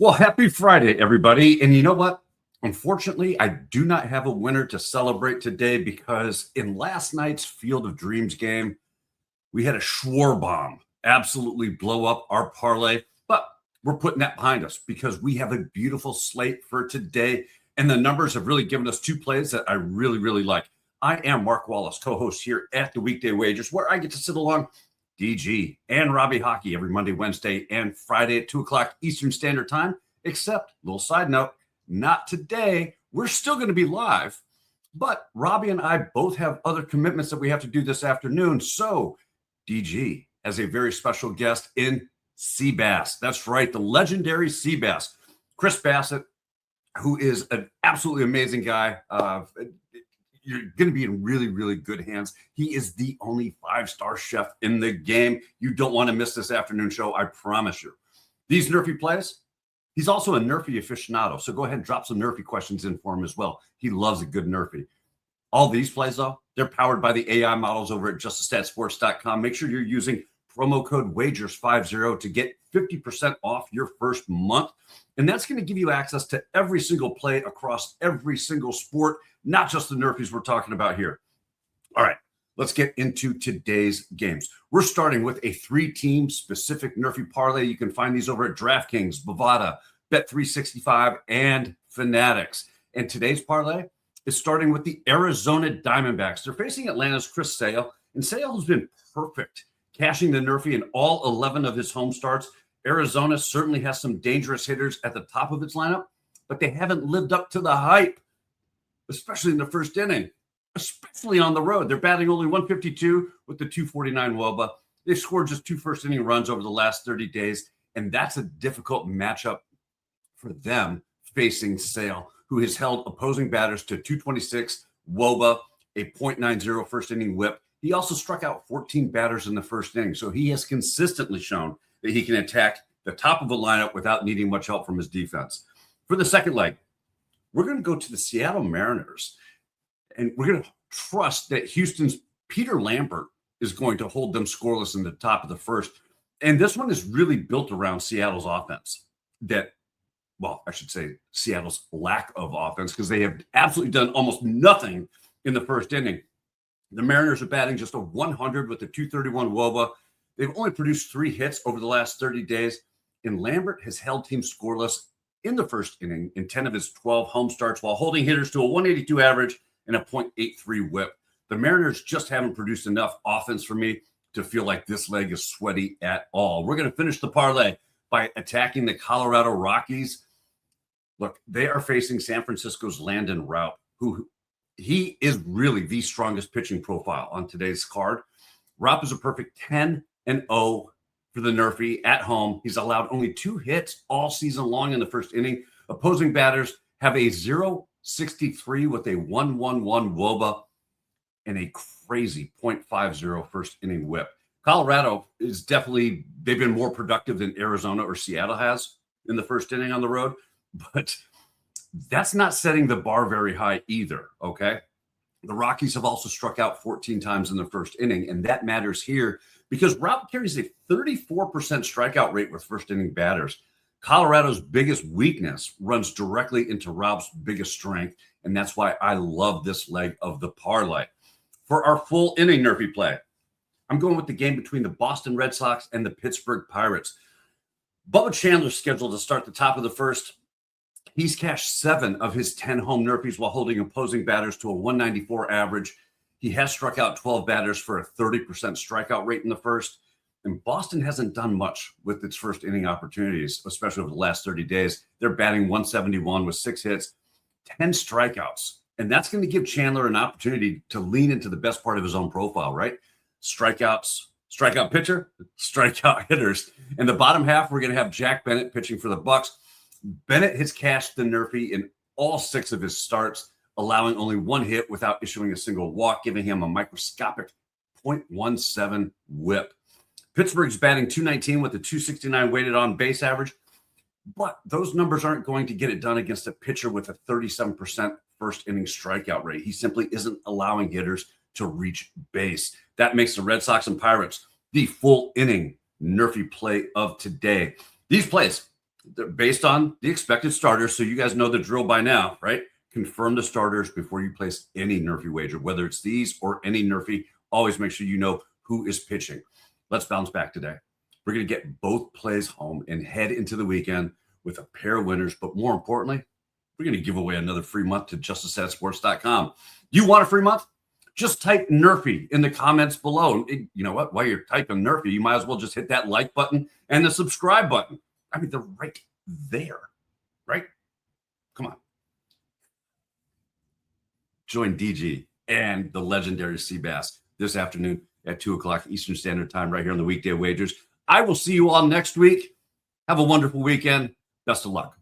Well, happy Friday, everybody. And you know what? Unfortunately, I do not have a winner to celebrate today because in last night's Field of Dreams game, we had a Schwar-BOMB absolutely blow up our parlay. But we're putting that behind us because we have a beautiful slate for today. And the numbers have really given us two plays that I really, really like. I am Mark Wallace, co-host here at the Weekday Wagers, where I get to sit along DG and Robbie Hockey every Monday, Wednesday, and Friday at 2 o'clock Eastern Standard Time. Except, little side note, not today. We're still going to be live, but Robbie and I both have other commitments that we have to do this afternoon. So DG has a very special guest in CBass. That's right, the legendary CBass, Chris Bassitt, who is an absolutely amazing guy. You're going to be in really, really good hands. He is the only 5-star chef in the game. You don't want to miss this afternoon show, I promise you. These NRFI plays, he's also a NRFI aficionado, so go ahead and drop some NRFI questions in for him as well. He loves a good NRFI. All these plays, though, they're powered by the AI models over at justastatsports.com. Make sure you're using promo code WAGERS50 to get 50% off your first month. And that's going to give you access to every single play across every single sport, not just the NRFIs we're talking about here. All right, let's get into today's games. We're starting with a 3-team specific NRFI parlay. You can find these over at DraftKings, Bovada, Bet365, and Fanatics. And today's parlay is starting with the Arizona Diamondbacks. They're facing Atlanta's Chris Sale, and Sale has been perfect, cashing the NRFI in all 11 of his home starts. Arizona certainly has some dangerous hitters at the top of its lineup, but they haven't lived up to the hype, especially in the first inning, especially on the road. They're batting only 152 with the 249 WOBA. They've scored just 2 first-inning runs over the last 30 days, and that's a difficult matchup for them facing Sale, who has held opposing batters to 226 WOBA, a .90 first-inning whip. He also struck out 14 batters in the first inning, so he has consistently shown that he can attack the top of a lineup without needing much help from his defense. For the second leg, we're going to go to the Seattle Mariners, and we're going to trust that Houston's Peter Lambert is going to hold them scoreless in the top of the first. And this one is really built around Seattle's offense I should say Seattle's lack of offense, because they have absolutely done almost nothing in the first inning. The Mariners are batting just a 100 with a 231 WOBA. They've only produced 3 hits over the last 30 days, and Lambert has held teams scoreless in the first inning in 10 of his 12 home starts while holding hitters to a 182 average and a .83 whip. The Mariners just haven't produced enough offense for me to feel like this leg is sweaty at all. We're going to finish the parlay by attacking the Colorado Rockies. Look, they are facing San Francisco's Landon Routt, who he is really the strongest pitching profile on today's card. Routt is a perfect 10-0 for the NRFI at home. He's allowed only 2 hits all season long in the first inning. Opposing batters have a 0.63 with a 111 WOBA and a crazy .50 first inning whip. Colorado is definitely, they've been more productive than Arizona or Seattle has in the first inning on the road, but that's not setting the bar very high either, okay? The Rockies have also struck out 14 times in the first inning, and that matters here because Routt carries a 34% strikeout rate with first-inning batters. Colorado's biggest weakness runs directly into Routt's biggest strength, and that's why I love this leg of the parlay. For our full inning NRFI play, I'm going with the game between the Boston Red Sox and the Pittsburgh Pirates. Bubba Chandler's scheduled to start the top of the first. He's cashed 7 of his 10 home NRFIs while holding opposing batters to a 194 average. He has struck out 12 batters for a 30% strikeout rate in the first. And Boston hasn't done much with its first inning opportunities, especially over the last 30 days. They're batting 171 with 6 hits, 10 strikeouts. And that's going to give Chandler an opportunity to lean into the best part of his own profile, right? Strikeouts, strikeout pitcher, strikeout hitters. In the bottom half, we're going to have Jack Bennett pitching for the Bucks. Bennett has cashed the NRFI in all 6 of his starts, allowing only 1 hit without issuing a single walk, giving him a microscopic .17 whip. Pittsburgh's batting 219 with a 269 weighted on base average, but those numbers aren't going to get it done against a pitcher with a 37% first inning strikeout rate. He simply isn't allowing hitters to reach base. That makes the Red Sox and Pirates the full inning NRFI play of today. These plays, based on the expected starters. So you guys know the drill by now, right? Confirm the starters before you place any NRFI wager, whether it's these or any NRFI. Always make sure you know who is pitching. Let's bounce back today. We're going to get both plays home and head into the weekend with a pair of winners. But more importantly, we're going to give away another free month to justicesatsports.com. You want a free month? Just type NRFI in the comments below. You know what? While you're typing NRFI, you might as well just hit that like button and the subscribe button. I mean, they're right there, right? Come on. Join DG and the legendary CBass this afternoon at 2 o'clock Eastern Standard Time right here on the Weekday Wagers. I will see you all next week. Have a wonderful weekend. Best of luck.